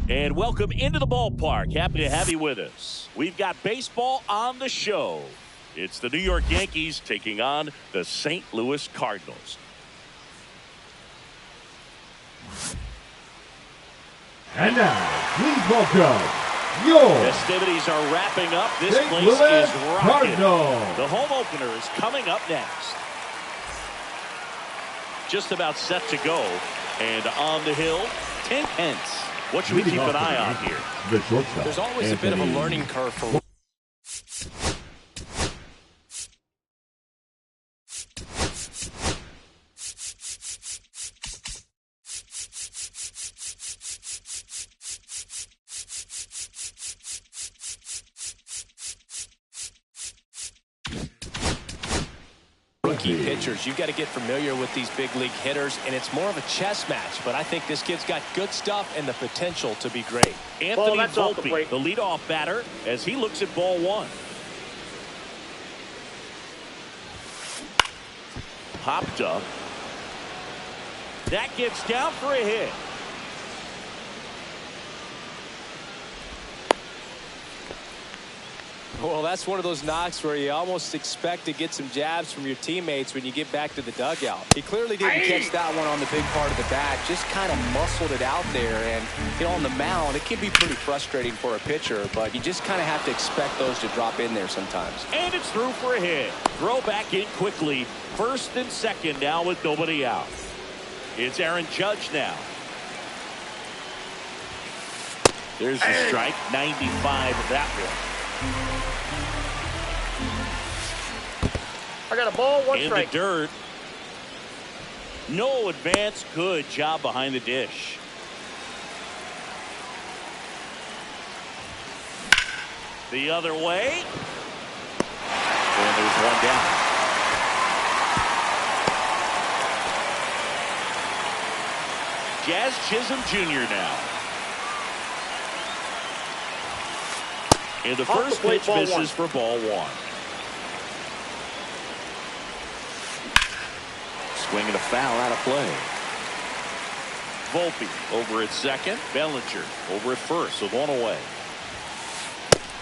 And welcome into the ballpark. Happy to have you with us. We've got baseball on the show. It's the New York Yankees taking on the St. Louis Cardinals. And now, please welcome your festivities are wrapping up. This St. place Louis is rocking. Cardinals. The home opener is coming up next. Just about set to go. And on the hill, 10 Hence. What should we keep an eye on here? The shortstop. There's always a bit of a learning curve for rookie pitchers. You've got to get familiar with these big league hitters, and it's more of a chess match. But I think this kid's got good stuff and the potential to be great. Anthony Volpe, the leadoff batter, as he looks at ball one. Popped up. That gets down for a hit. Well, that's one of those knocks where you almost expect to get some jabs from your teammates when you get back to the dugout. He clearly didn't catch that one on the big part of the bat, just kind of muscled it out there. And, you know, on the mound, it can be pretty frustrating for a pitcher, but you just kind of have to expect those to drop in there sometimes. And it's through for a hit. Throw back in quickly. First and second now with nobody out. It's Aaron Judge now. There's the strike. 95 of that one. I got a ball, one in strike. The dirt. No advance. Good job behind the dish. The other way. And there's one down. Jazz Chisholm Jr. now. And the first pitch misses for ball one. Swing and a foul out of play. Volpe over at second. Bellinger over at first with one away.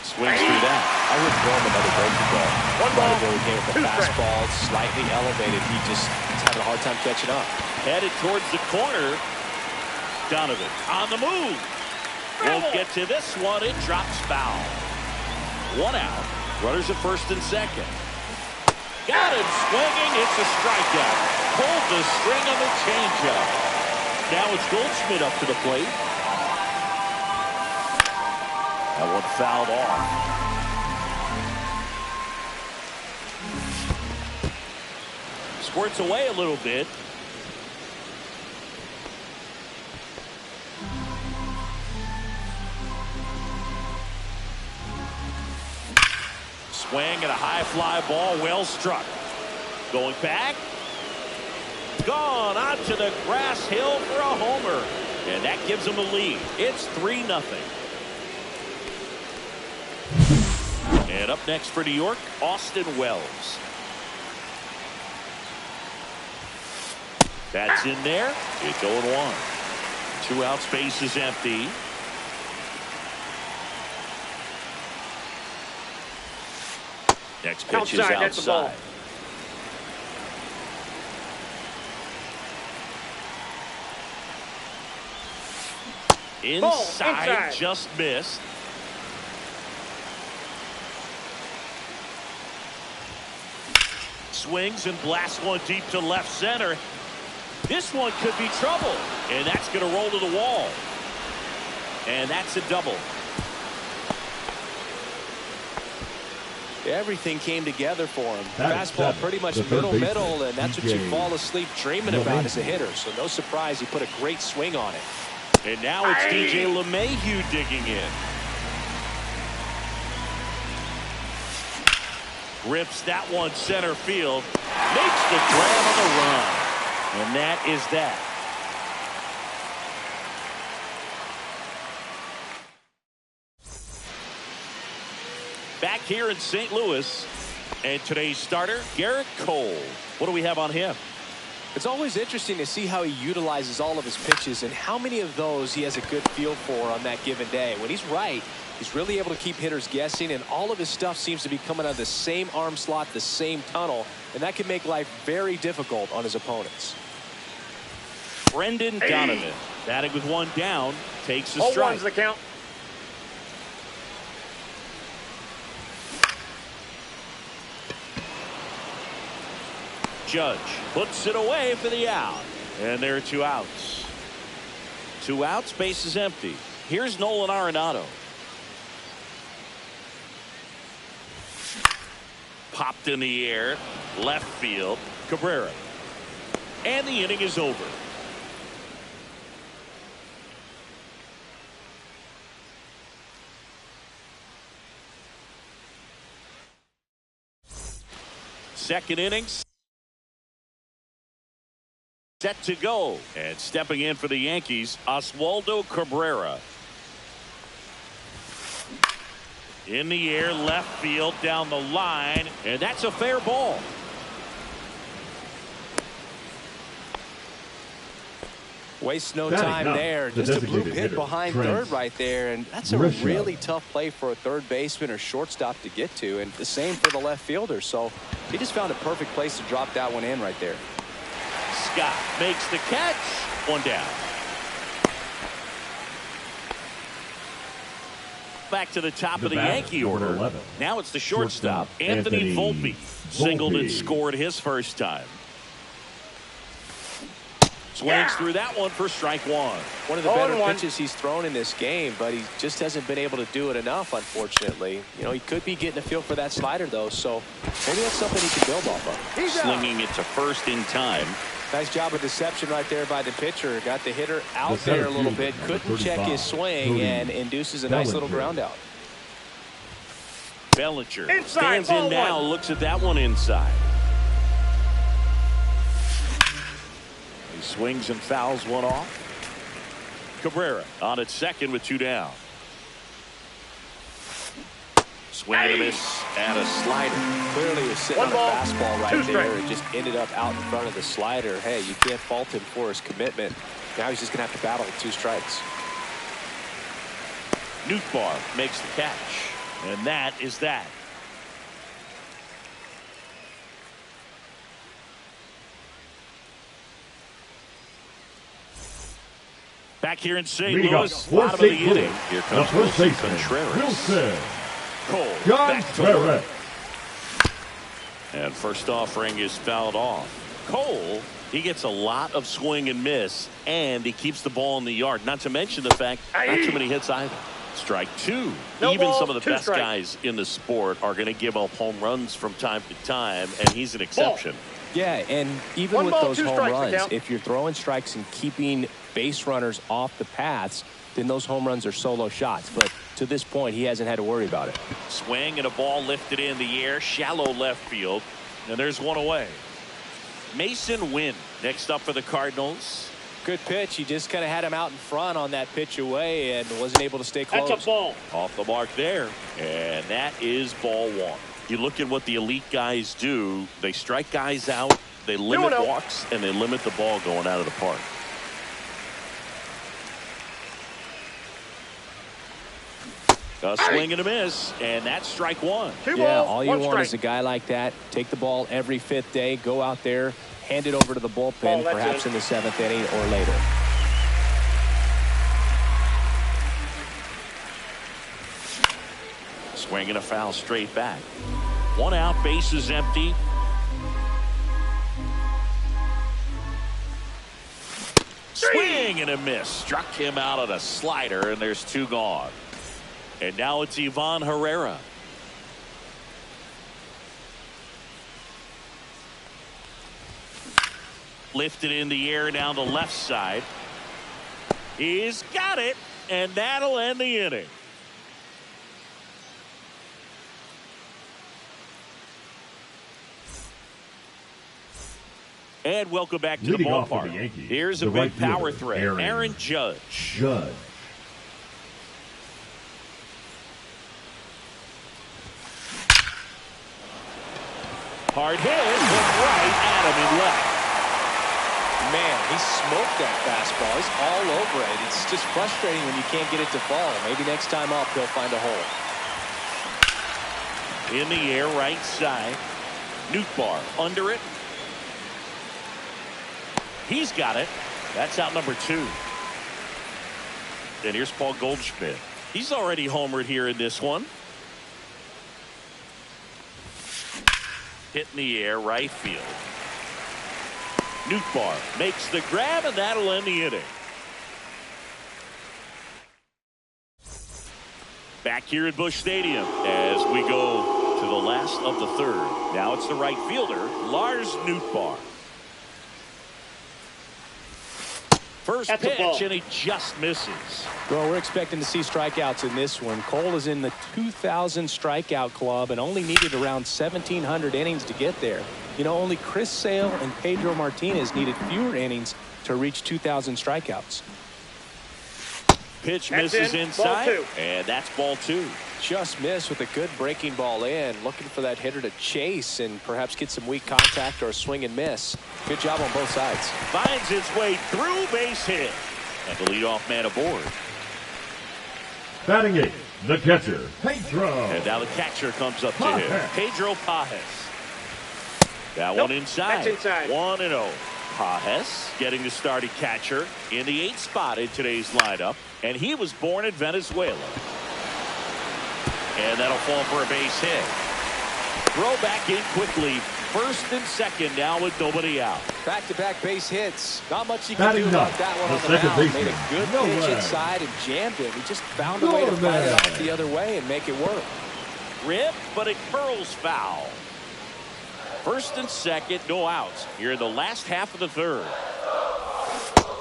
Swings through that. I wouldn't throw him another breaking ball. One ball, He came with the fastball, slightly elevated. He's having a hard time catching up. Headed towards the corner. Donovan on the move. Won't get to this one. It drops foul. One out. Runners at first and second. Got him swinging. It's a strikeout. Pulled the string on the changeup. Now it's Goldschmidt up to the plate. That one fouled off. Squirts away a little bit. Swing and a high fly ball, well struck. Going back. Gone out to the grass hill for a homer. And that gives them the lead. It's 3-0. And up next for New York, Austin Wells. That's in there. It's 0-1. 2 out, space is empty. Next pitch is outside. Inside, just missed. Swings and blasts one deep to left center. This one could be trouble, and that's going to roll to the wall. And that's a double. Everything came together for him. That fastball pretty much middle, and that's what you fall asleep dreaming about as a hitter. So no surprise he put a great swing on it. And now it's DJ LeMahieu digging in. Rips that one center field. Makes the grab on the run. And that is that. Back here in St. Louis. And today's starter, Garrett Cole. What do we have on him? It's always interesting to see how he utilizes all of his pitches and how many of those he has a good feel for on that given day. When he's right, he's really able to keep hitters guessing, and all of his stuff seems to be coming out of the same arm slot, the same tunnel, and that can make life very difficult on his opponents. Brendan Donovan, batting with one down, takes the strike. 0-1's the count. Judge puts it away for the out. And there are 2 outs. 2 outs, base is empty. Here's Nolan Arenado. Popped in the air, left field, Cabrera. And the inning is over. Second innings. Set to go, and stepping in for the Yankees, Oswaldo Cabrera. In the air, left field, down the line, and that's a fair ball. Wastes no time there. Just a blue hit behind third right there, and that's a really tough play for a third baseman or shortstop to get to, and the same for the left fielder. So he just found a perfect place to drop that one in right there. Scott makes the catch. 1 down. Back to the top of the Yankee order. 11. Now it's the shortstop, Anthony Volpe. Singled and scored his first time. Swings through that one for strike 1. One of the better pitches he's thrown in this game, but he just hasn't been able to do it enough, unfortunately. You know, he could be getting a feel for that slider, though, so maybe that's something he can build off of. Slinging it to first in time. Nice job of deception right there by the pitcher. Got the hitter out there a little bit. Couldn't check his swing and induces a nice little ground out. Bellinger stands in now, looks at that one inside. He swings and fouls one off. Cabrera on at second with 2 down. Swing and a miss and a slider. Clearly was sitting on a fastball right there. It just ended up out in front of the slider. Hey, you can't fault him for his commitment. Now he's just going to have to battle with 2 strikes. Nootbaar makes the catch. And that is that. Back here in St. Louis, bottom of the inning. Here comes Wilson Contreras. Cole back to work. And first offering is fouled off. Cole, he gets a lot of swing and miss, and he keeps the ball in the yard. Not to mention the fact not too many hits either. Strike 2. Even some of the best guys in the sport are going to give up home runs from time to time, and he's an exception. Yeah, and even with those home runs, if you're throwing strikes and keeping base runners off the paths, then those home runs are solo shots. But to this point, he hasn't had to worry about it. Swing and a ball lifted in the air, shallow left field, and there's one away. Mason Wynn next up for the Cardinals. Good pitch. He just kind of had him out in front on that pitch away and wasn't able to stay close. That's a ball. Off the mark there, and that is ball 1. You look at what the elite guys do. They strike guys out, they limit walks, and they limit the ball going out of the park. A swing and a miss, and that's strike 1. Yeah, all you want is a guy like that. Take the ball every 5th day, go out there, hand it over to the bullpen, perhaps in the 7th inning or later. Swing and a foul straight back. 1 out, base is empty. Swing and a miss. Struck him out on a slider, and there's 2 gone. And now it's Ivan Herrera. Lifted in the air down the left side. He's got it, and that'll end the inning. And welcome back to the ballpark. Here's a big power threat. Aaron Judge. Hard hit, but right at him in left. Man, he smoked that fastball. He's all over it. It's just frustrating when you can't get it to fall. Maybe next time up, he'll find a hole. In the air, right side. Nootbaar under it. He's got it. That's out number 2. And here's Paul Goldschmidt. He's already homered here in this one. Hit in the air, right field. Nootbaar makes the grab, and that'll end the inning. Back here at Busch Stadium as we go to the last of the third. Now it's the right fielder, Lars Nootbaar. First pitch, and he just misses. Well, we're expecting to see strikeouts in this one. Cole is in the 2,000 strikeout club and only needed around 1,700 innings to get there. You know, only Chris Sale and Pedro Martinez needed fewer innings to reach 2,000 strikeouts. Pitch misses inside, and that's ball 2. Just missed with a good breaking ball in. Looking for that hitter to chase and perhaps get some weak contact or a swing and miss. Good job on both sides. Finds his way through, base hit. And the leadoff man aboard. Batting 8, the catcher, Pedro. And now the catcher comes up to him. Pedro Pages. That one inside. That's inside. 1-0. Pages getting the starting catcher in the 8th spot in today's lineup. And he was born in Venezuela. And that'll fall for a base hit. Throw back in quickly. First and second now with nobody out. Back-to-back base hits. Not much you can do about that one on the mound. Made a good pitch inside and jammed it. He just found a way to fight it off the other way and make it work. Rip, but it curls foul. First and second, no outs. Here in the last half of the third.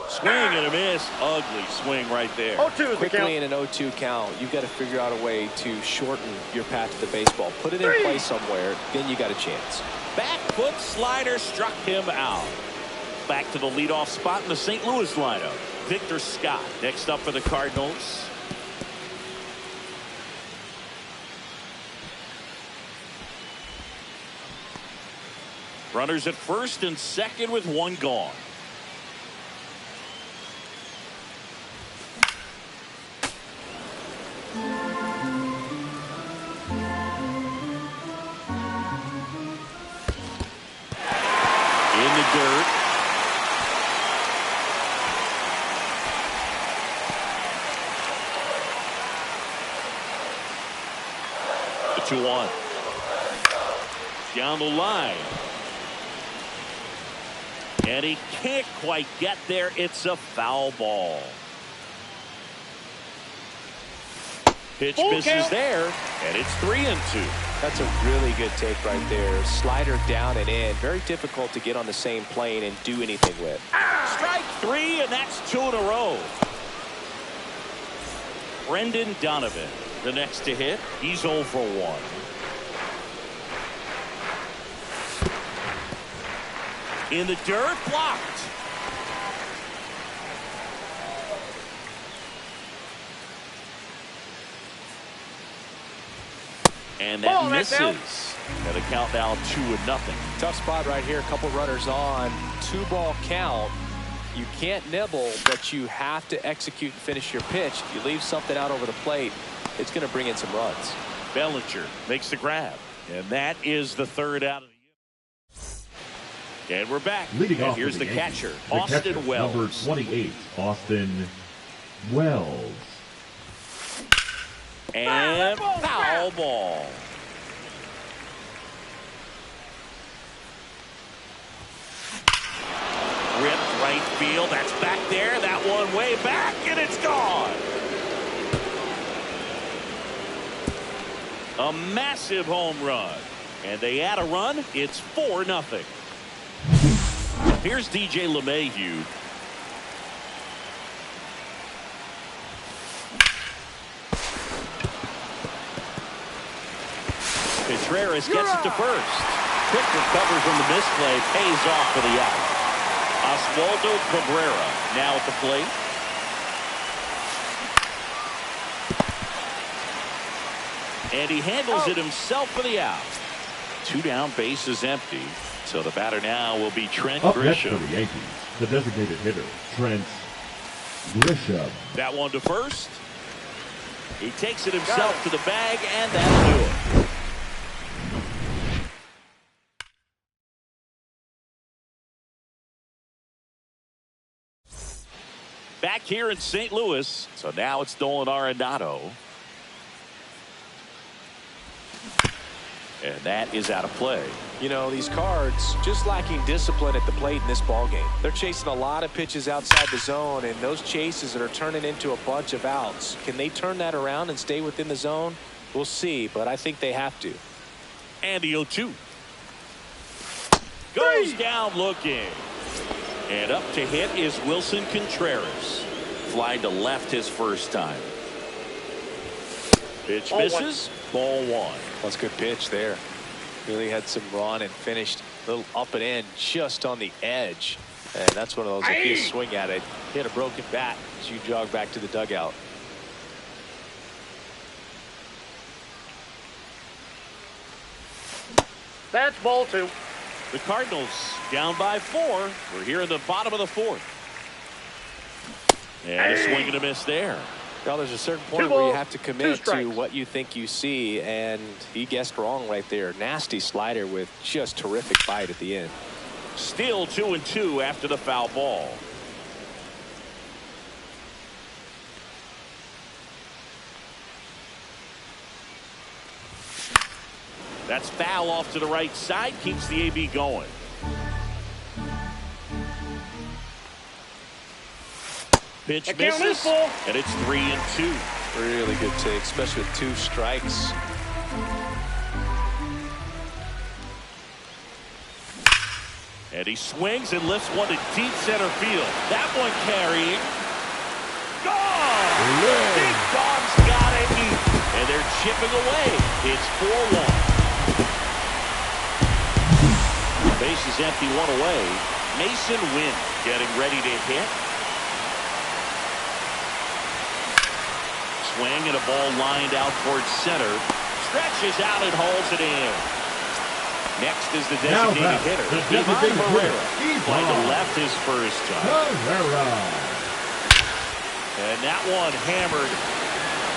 Swing and a miss. Ugly swing right there. 0-2 Quickly in an 0-2 count, you've got to figure out a way to shorten your path to the baseball. Put it in play somewhere, then you got a chance. Back foot slider struck him out. Back to the leadoff spot in the St. Louis lineup. Victor Scott next up for the Cardinals. Runners at first and second with one gone. In the dirt. The 2-1. Down the line. And he can't quite get there. It's a foul ball. Pitch misses there, and it's 3-2. That's a really good take right there. Slider down and in. Very difficult to get on the same plane and do anything with. Strike 3, and that's 2 in a row. Brendan Donovan, the next to hit. He's 0 for 1. In the dirt, blocked. And that misses. Got a count now 2-0. Tough spot right here. A couple runners on. 2-ball count. You can't nibble, but you have to execute and finish your pitch. If you leave something out over the plate, it's going to bring in some runs. Bellinger makes the grab. And that is the third out of the year. And we're back. Leading and off here's the Yankees, catcher, the Austin catcher, Wells. Number 28, Austin Wells. And foul ball. Ripped right field. That's back there. That one way back, and it's gone. A massive home run. And they add a run. It's 4-0. Here's DJ LeMahieu. Contreras gets it to first. Quick recovery from the misplay, pays off for the out. Oswaldo Cabrera now at the plate. And he handles it himself for the out. 2 down, base is empty. So the batter now will be Trent Up next for Grisham. the Yankees, The designated hitter, Trent Grisham. That one to first. He takes it himself to the bag, and that'll do it. Back here in St. Louis, so now it's Nolan Arenado. And that is out of play. You know, these Cards just lacking discipline at the plate in this ballgame. They're chasing a lot of pitches outside the zone, and those chases that are turning into a bunch of outs. Can they turn that around and stay within the zone? We'll see, but I think they have to. And the 0-2. Goes down looking. And up to hit is Wilson Contreras. Flying to left his first time. Pitch misses. Ball one. That's a good pitch there. Really had some run and finished a little up and in just on the edge. And that's one of those, if you swing at it, hit a broken bat as you jog back to the dugout. That's ball two. The Cardinals down by 4. We're here in the bottom of the 4th. And a swing and a miss there. Well, there's a certain point where you have to commit to what you think you see, and he guessed wrong right there. Nasty slider with just terrific bite at the end. Still 2-2 after the foul ball. That's foul off to the right side, keeps the AB going. Pitch misses, and it's 3-2. Really good take, especially with 2 strikes. And he swings and lifts one to deep center field. That one carrying. Gone! Big Dog's got to eat. And they're chipping away. It's 4-1. Base is empty, 1 away. Mason Wynn getting ready to hit. Swing and a ball lined out towards center. Stretches out and holds it in. Next is the designated hitter, Ivan Herrera. Flying to left his first time. And that one hammered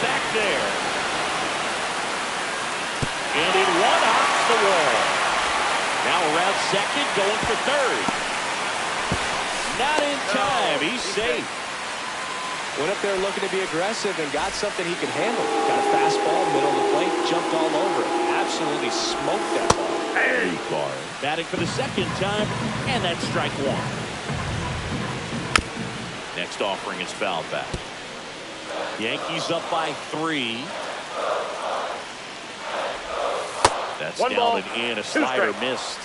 back there. And it one off the wall. Now around second, going for third. Not in time. He's safe. Went up there looking to be aggressive and got something he could handle. Got a fastball, middle of the plate, jumped all over it. Absolutely smoked that ball. Bar batting for the second time, and that's strike 1. Next offering is fouled back. Yankees up by 3. That's down and in. A slider missed.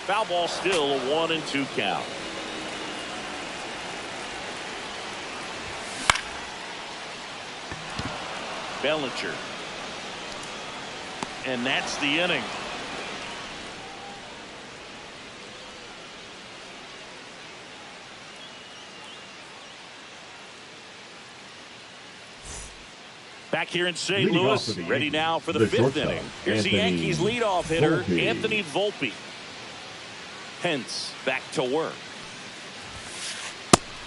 Foul ball still, a 1-2 count. Bellinger. And that's the inning. Back here in St. Louis, ready now for the 5th inning. Here's the Yankees leadoff hitter, Anthony Volpe. Hence, back to work.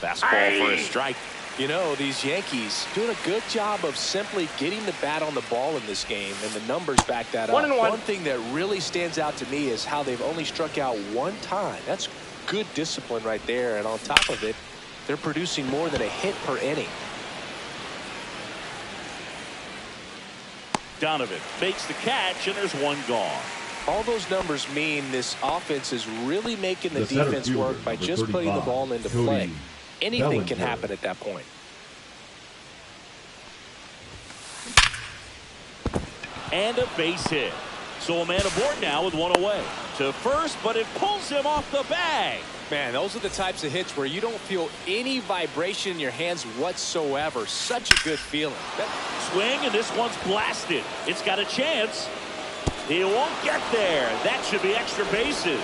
Fastball for a strike. You know, these Yankees doing a good job of simply getting the bat on the ball in this game, and the numbers back that up. 1-1. One thing that really stands out to me is how they've only struck out 1 time. That's good discipline right there, and on top of it, they're producing more than a hit per inning. Donovan makes the catch, and there's 1 gone. All those numbers mean this offense is really making the defense work by just putting the ball into play. Anything can happen at that point. And a base hit. So a man aboard now with 1 away. To first, but it pulls him off the bag. Man, those are the types of hits where you don't feel any vibration in your hands whatsoever. Such a good feeling. Swing, and this one's blasted. It's got a chance. He won't get there. That should be extra bases.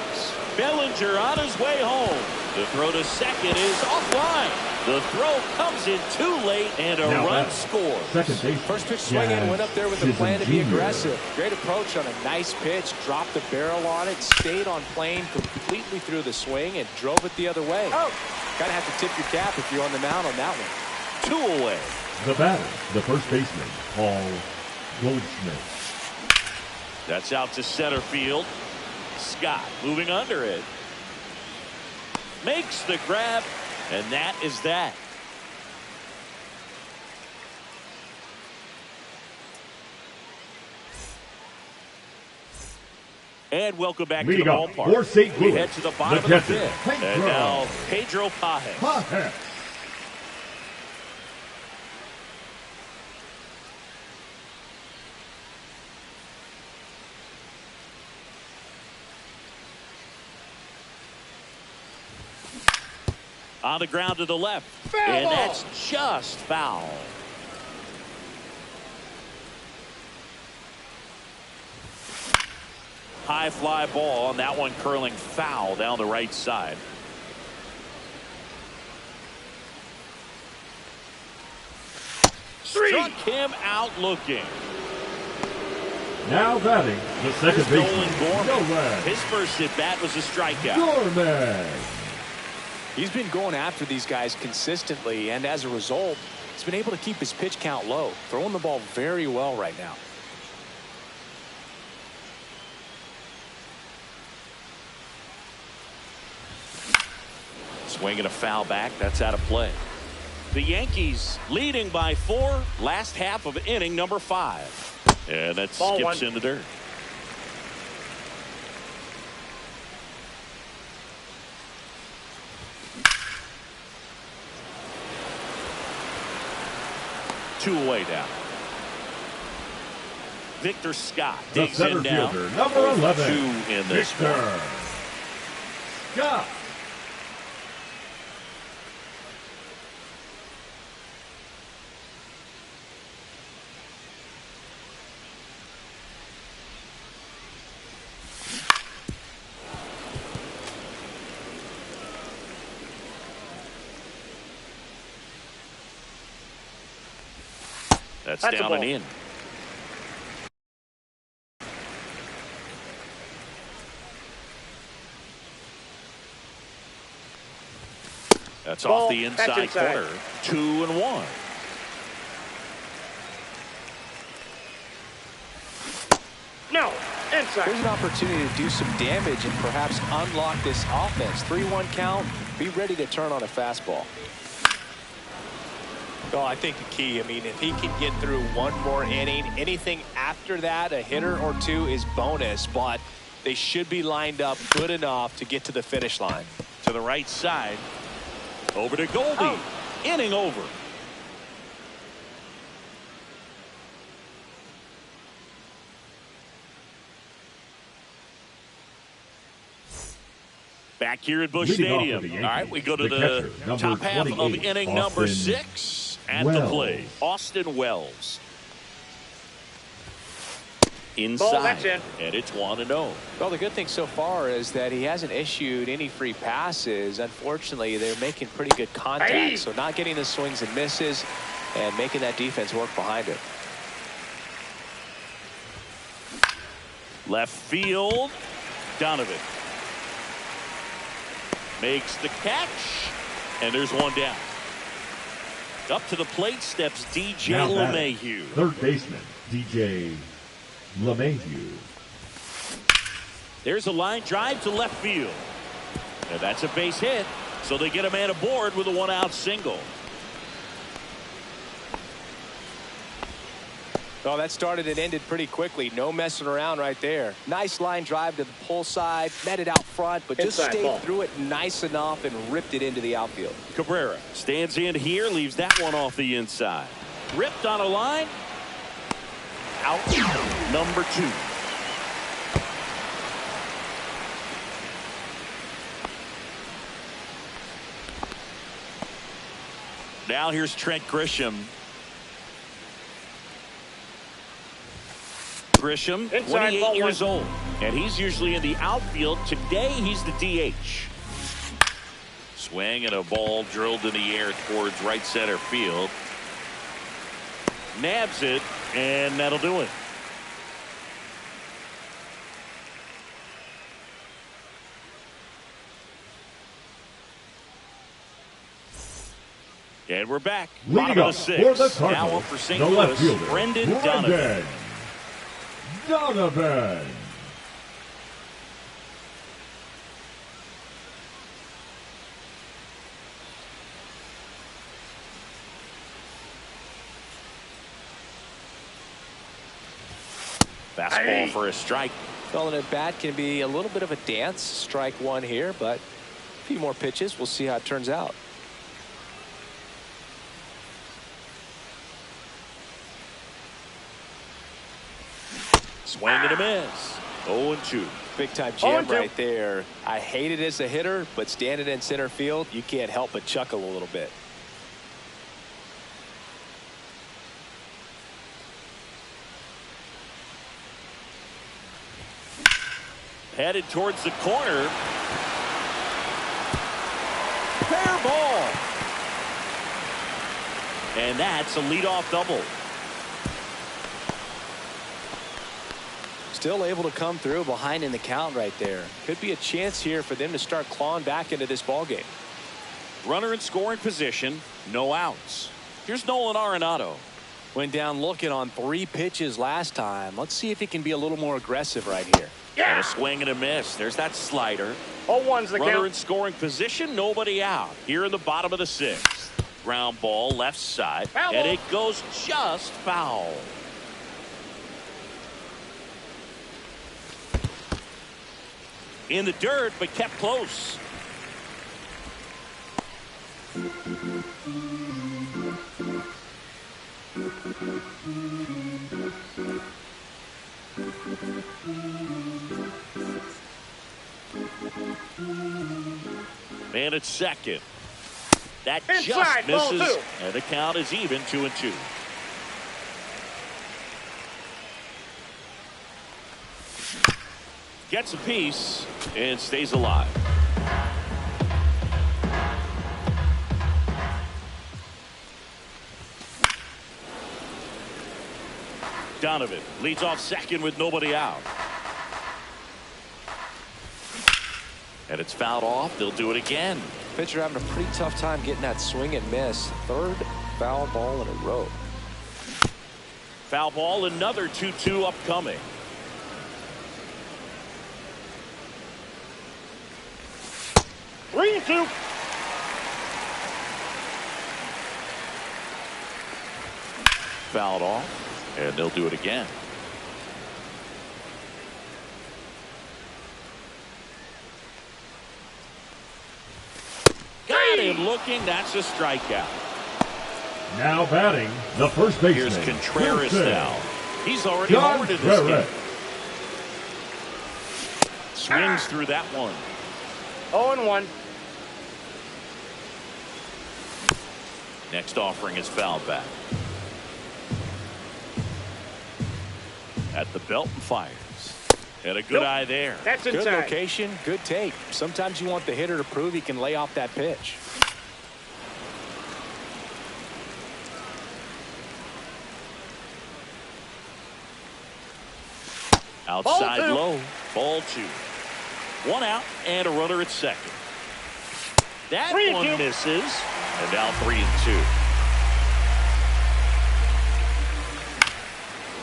Bellinger on his way home. The throw to second is offline. The throw comes in too late, and a run scores. Second base. First pitch swinging, went up there with a plan to be aggressive. Great approach on a nice pitch. Dropped the barrel on it, stayed on plane completely through the swing, and drove it the other way. Kind of have to tip your cap if you're on the mound on that one. 2 away. The batter, the first baseman, Paul Goldschmidt. That's out to center field. Scott moving under it. Makes the grab, and that is that. And welcome back to the ballpark. For St. We Louis, head to the bottom of the fifth. And now Pedro Pages. On the ground to the left. And that's just foul. High fly ball, and that one curling foul down the right side. Struck him out looking. Now batting, the second baseman, Gorman. His first at bat was a strikeout. Gorman. He's been going after these guys consistently, and as a result, he's been able to keep his pitch count low, throwing the ball very well right now. Swinging a foul back. That's out of play. The Yankees leading by 4. Last half of inning number 5. And that skips in the dirt. Two away now. Victor Scott digs in now. Number 11. 2 in this one. Scott. That's down and in. That's off the inside corner. 2-1. No, inside. Here's an opportunity to do some damage and perhaps unlock this offense. 3-1 count. Be ready to turn on a fastball. Well, I think the key, I mean, if he can get through one more inning, anything after that, a hitter or two is bonus, but they should be lined up good enough to get to the finish line. To the right side. Over to Goldie. Inning over. Back here at Busch Stadium. All right, we go to the top half of inning number 6. At the plate, Austin Wells. Inside, and it's 1-0. Well, the good thing so far is that he hasn't issued any free passes. Unfortunately, they're making pretty good contact, so not getting the swings and misses and making that defense work behind it. Left field, Donovan makes the catch, and there's one down. Up to the plate steps DJ LeMahieu. Third baseman, DJ LeMahieu. There's a line drive to left field. And that's a base hit, so they get a man aboard with a 1-out single. Well, that started and ended pretty quickly. No messing around right there. Nice line drive to the pull side, met it out front, but just stayed through it nice enough and ripped it into the outfield. Cabrera stands in here, leaves that one off the inside. Ripped on a line. Out number 2. Now here's Trent Grisham. Grisham, 28 years old, and he's usually in the outfield. Today, he's the DH. Swing and a ball drilled in the air towards right center field. Nabs it, and that'll do it. And we're back. Leading Bottom up of the for the sixth. Now Cardinals, up for St. the left Louis, fielder, Brendan Donovan. Donovan. Fastball for a strike. Calling it bat can be a little bit of a dance. Strike one here, but a few more pitches. We'll see how it turns out. Swing and a miss. 0-2. Big time jam 0-2. right there. I hate it as a hitter, but standing in center field, you can't help but chuckle a little bit. Headed towards the corner. Fair ball. And that's a leadoff double. Still able to come through behind in the count right there. Could be a chance here for them to start clawing back into this ball game. Runner in scoring position. No outs. Here's Nolan Arenado. Went down looking on 3 pitches last time. Let's see if he can be a little more aggressive right here. And a swing and a miss. There's that slider. 0-1's the Runner count. in scoring position. Nobody out. Here in the bottom of the 6th. Ground ball left side. Foul And ball. it goes just foul. In the dirt, but kept close. Man at second. That Inside, just ball misses. 2. And the count is even, 2-2. Gets a piece and stays alive. Donovan leads off second with nobody out. And it's fouled off. They'll do it again. Pitcher having a pretty tough time getting that swing and miss. 3rd foul ball in a row. Foul ball, another 2-2 upcoming. Three and 2. Fouled off, and they'll do it again. Got him looking. That's a strikeout. Now batting, the first baseman. Here's Contreras Wilson. now. He's already John homered in this Contreras. game. Swings through that one. 0-1. Next offering is fouled back. At the belt and fires. And a good Nope. eye there. That's Good inside. location, good take. Sometimes you want the hitter to prove he can lay off that pitch. Outside Ball 2. low. Ball 2. 1 out and a runner at second. That 3-2. one misses. And now 3-2.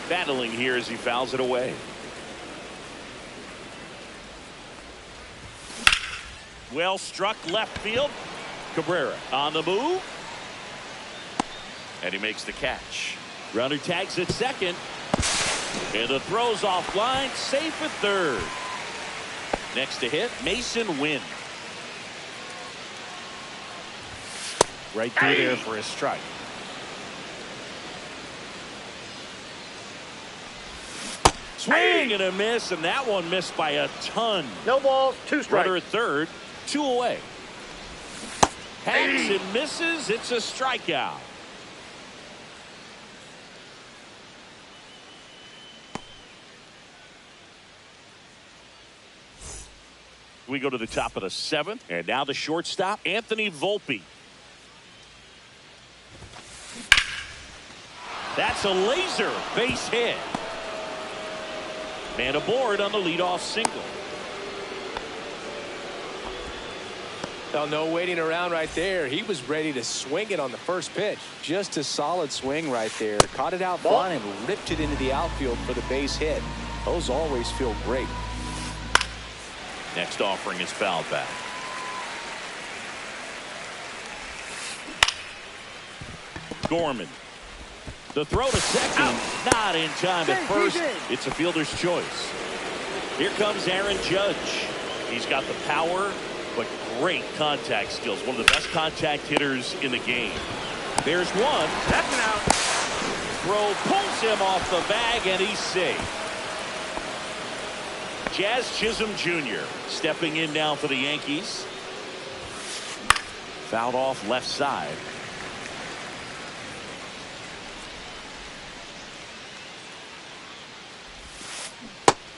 Battling here as he fouls it away. Well struck left field. Cabrera on the move. And he makes the catch. Runner tags at second. And the throw's offline. Safe at third. Next to hit, Mason Wynn. Right through there for a strike. Swing and a miss, and that one missed by a ton. No balls, 2 strikes. Runner at third, 2 away. Hacks and misses. It's a strikeout. We go to the top of the 7th. And now the shortstop, Anthony Volpe. That's a laser base hit. Man aboard on the leadoff single. Well, no waiting around right there. He was ready to swing it on the first pitch. Just a solid swing right there. Caught it out front and ripped it into the outfield for the base hit. Those always feel great. Next offering is fouled back. Gorman. The throw to second. Not in time at first. It's a fielder's choice. Here comes Aaron Judge. He's got the power, but great contact skills. One of the best contact hitters in the game. There's one. That's an out. Throw pulls him off the bag, and he's safe. Jazz Chisholm Jr. stepping in now for the Yankees. Fouled off left side.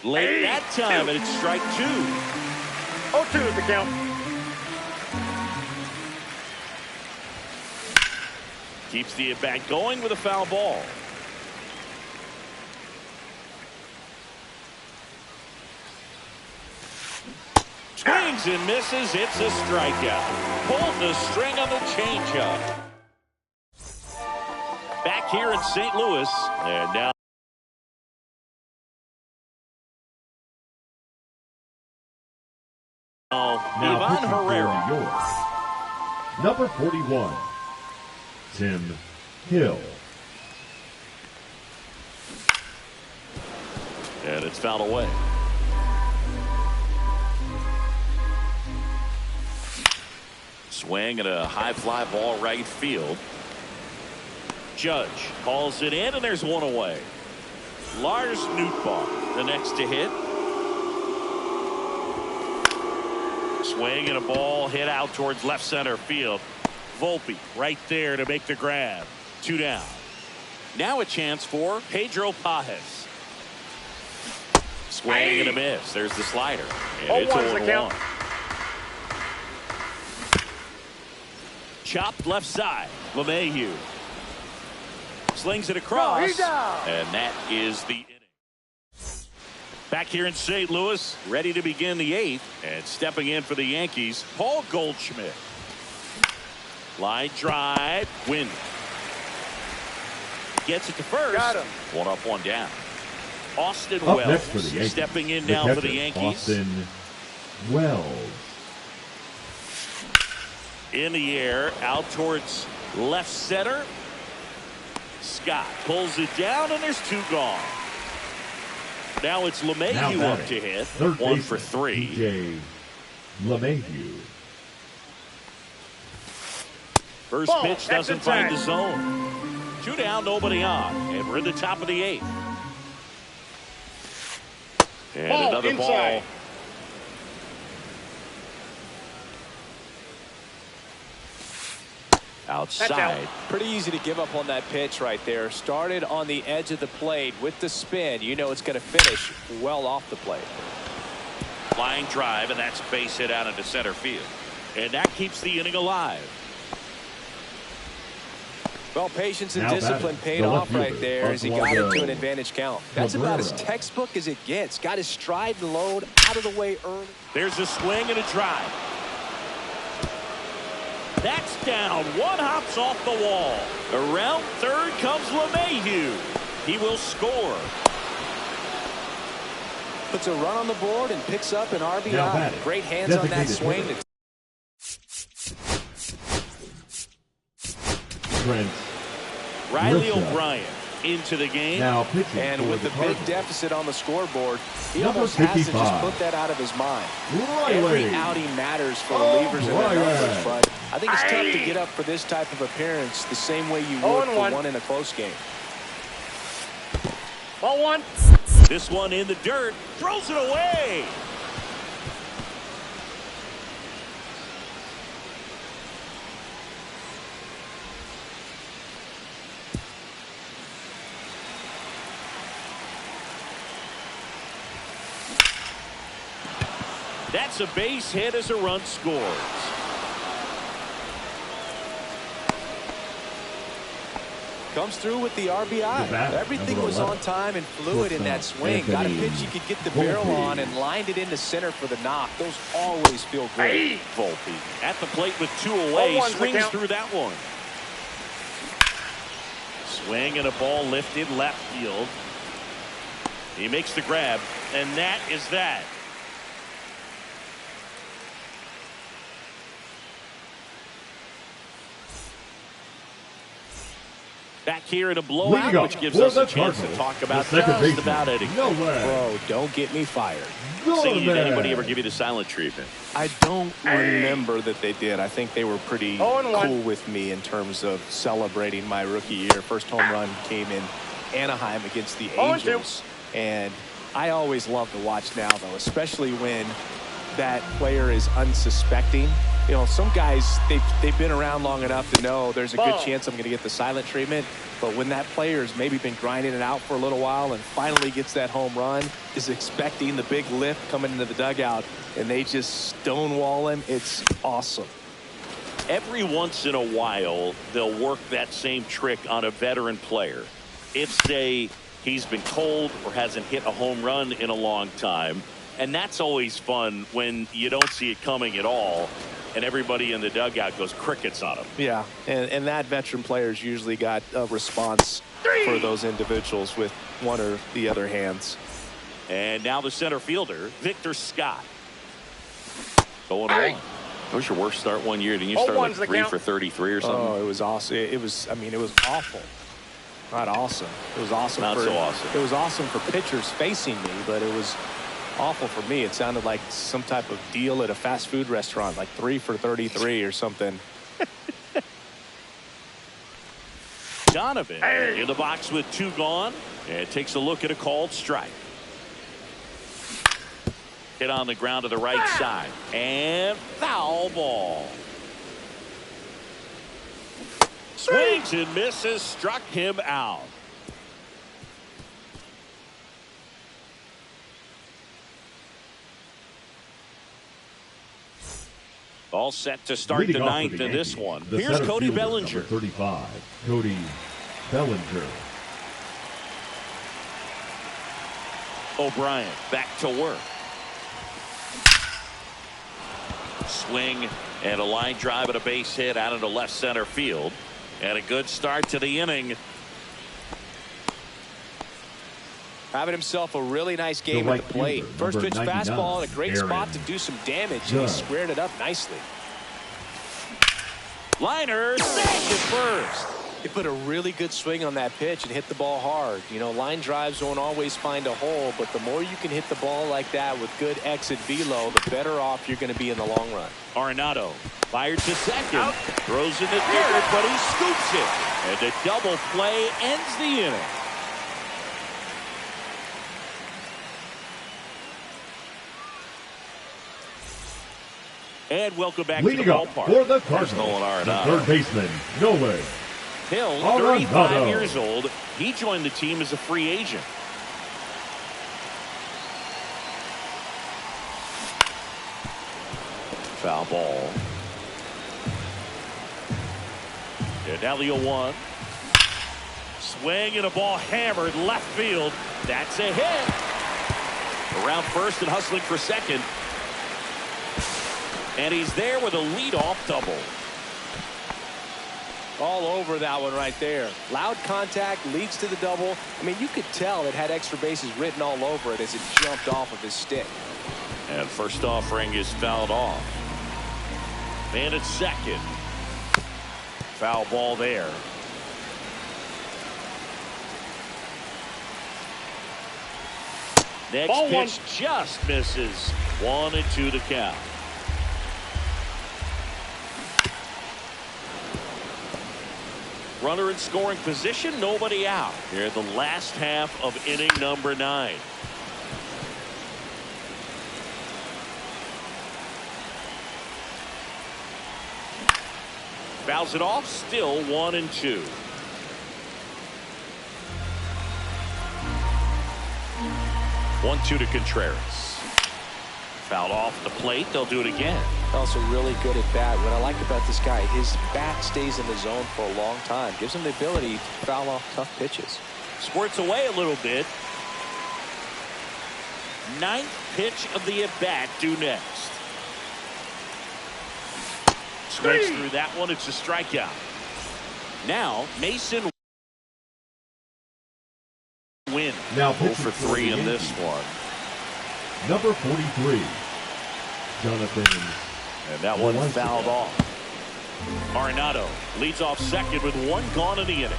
Late that time, and it's strike 2. 0-2 is the count. Keeps the at-bat going with a foul ball. Swings and misses. It's a strikeout. Pulled the string on the changeup. Back here in St. Louis, and now Ivan Herrera. Yours. Number 41, Tim Hill. And it's fouled away. Swing and a high fly ball right field. Judge calls it in, and there's one away. Lars Nootbaar, the next to hit. Swing and a ball hit out towards left center field. Volpe right there to make the grab. 2 down. Now a chance for Pedro Pages. Swing and a miss. There's the slider. And it's 0-1. Chopped left side. LeMahieu slings it across. He's down. And that is the inning. Back here in St. Louis, ready to begin the 8th. And stepping in for the Yankees, Paul Goldschmidt. Line drive. Win. Gets it to first. Got him. 1 up, 1 down. Austin Up Wells next for the Yankees, stepping in the now catcher, for the Yankees. Austin Wells. In the air, out towards left center. Scott pulls it down, and there's 2 gone. Now it's LeMahieu up to hit. 1 for 3. DJ LeMahieu. First Ball, pitch doesn't exit find tag. the zone. 2 down, nobody on. And we're in the top of the 8th. And Ball another inside. ball. Outside. Pretty easy to give up on that pitch right there. Started on the edge of the plate with the spin. You know it's going to finish well off the plate. Line drive, and that's base hit out into center field. And that keeps the inning alive. Well, patience and Now discipline batting, paid the off left right fielder, there as he got Oswaldo into an advantage count. That's about as Cabrera. textbook as it gets. Got his stride and load out of the way early. There's a swing and a drive. That's down. 1 hops off the wall. Around third comes LeMahieu. He will score. Puts a run on the board and picks up an Now RBI. batting, Great hands on that designated swing. hitter. Trent Riley Grisha. O'Brien into the game. Now pitching And for with the big Cardinals, deficit on the scoreboard, he Number almost has to just 55. put that out of his mind. Riley. Every outing matters for Oh, relievers in the Brian. numbers, but I think it's tough to get up for this type of appearance the same way you would for 0-1. one in a close game. Ball 1. This one in the dirt. Throws it away. That's a base hit as a run scores. Comes through with the RBI. Everything was on time and fluid in that swing. Got a pitch you could get the barrel on and lined it into center for the knock. Those always feel great. Volpe at the plate with 2 away. Swings through that one. Swing and a ball lifted left field. He makes the grab, and that is that. Back here in a blowout, which gives us a chance to talk about just about anything. Bro, don't get me fired. Did anybody ever give you the silent treatment? I don't remember that they did. I think they were pretty cool with me in terms of celebrating my rookie year. First home run came in Anaheim against the Angels. And I always love to watch now, though, especially when that player is unsuspecting. You know, some guys, they've been around long enough to know there's a good chance I'm going to get the silent treatment. But when that player's maybe been grinding it out for a little while and finally gets that home run, is expecting the big lift coming into the dugout, and they just stonewall him, it's awesome. Every once in a while, they'll work that same trick on a veteran player. If, say, he's been cold or hasn't hit a home run in a long time. And that's always fun when you don't see it coming at all. And everybody in the dugout goes crickets on him. Yeah, and that veteran player's usually got a response for those individuals with one or the other hands. And now the center fielder, Victor Scott. 0-1. That was your worst start one year. Didn't you start like 3 for 33 or something? Oh, it was awesome. It was awful. Not awesome. It was awesome. Not so awesome. It was awesome for pitchers facing me, but it was awful for me. It sounded like some type of deal at a fast food restaurant, like 3 for 33 or something. Donovan in the box with 2 gone, and takes a look at a called strike. Hit on the ground to the right side, and foul ball. Swings and misses, struck him out. All set to start the 9th in this one. Here's Cody Bellinger. 35, Cody Bellinger. O'Brien back to work. Swing and a line drive and a base hit out into left center field. And a good start to the inning. Having himself a really nice game at the plate. First pitch fastball in a great spot to do some damage. And he squared it up nicely. Liner snagged it first. He put a really good swing on that pitch and hit the ball hard. You know, line drives won't always find a hole, but the more you can hit the ball like that with good exit velo, the better off you're going to be in the long run. Arenado fired to second. Throws in the dirt, but he scoops it. And the double play ends the inning. And welcome back to the ballpark. For the Cardinals, the third baseman, Noah Hill, 35 years old. He joined the team as a free agent. Foul ball. And now the 0-1. Swing and a ball hammered left field. That's a hit. Around first and hustling for second. And he's there with a leadoff double. All over that one right there. Loud contact leads to the double. I mean, you could tell it had extra bases written all over it as it jumped off of his stick. And first offering is fouled off. Man at second. Foul ball there. Next pitch just misses. 1-2 to count. Runner in scoring position, nobody out. Here in the last half of inning number 9. Fouls it off, still 1-2. One-two to Contreras. Fouled off the plate. They'll do it again. Also really good at bat. What I like about this guy, his bat stays in the zone for a long time. Gives him the ability to foul off tough pitches. Squirts away a little bit. Ninth pitch of the at-bat due next. Strikes through that one. It's a strikeout. Now Mason Wynn. Now 0 for 3 in this one. Number 43, Jonathan. And that one fouled off. Arenado leads off second with 1 gone in the inning.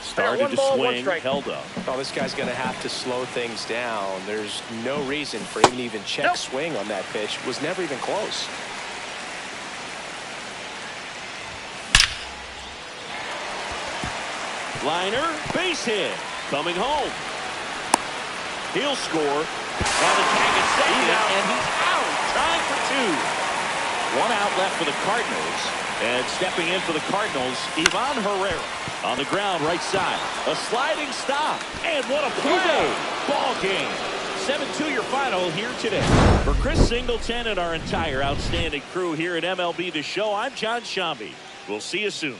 Started to swing, held up. Oh, this guy's going to have to slow things down. There's no reason for him to even check swing on that pitch. Was never even close. Liner, base hit, coming home. He'll score. On the tag at second, and he's out, trying for 2. 1 out left for the Cardinals, and stepping in for the Cardinals, Ivan Herrera on the ground, right side. A sliding stop, and what a play! Ball game. 7-2 your final here today. For Chris Singleton and our entire outstanding crew here at MLB The Show, I'm John Shambi. We'll see you soon.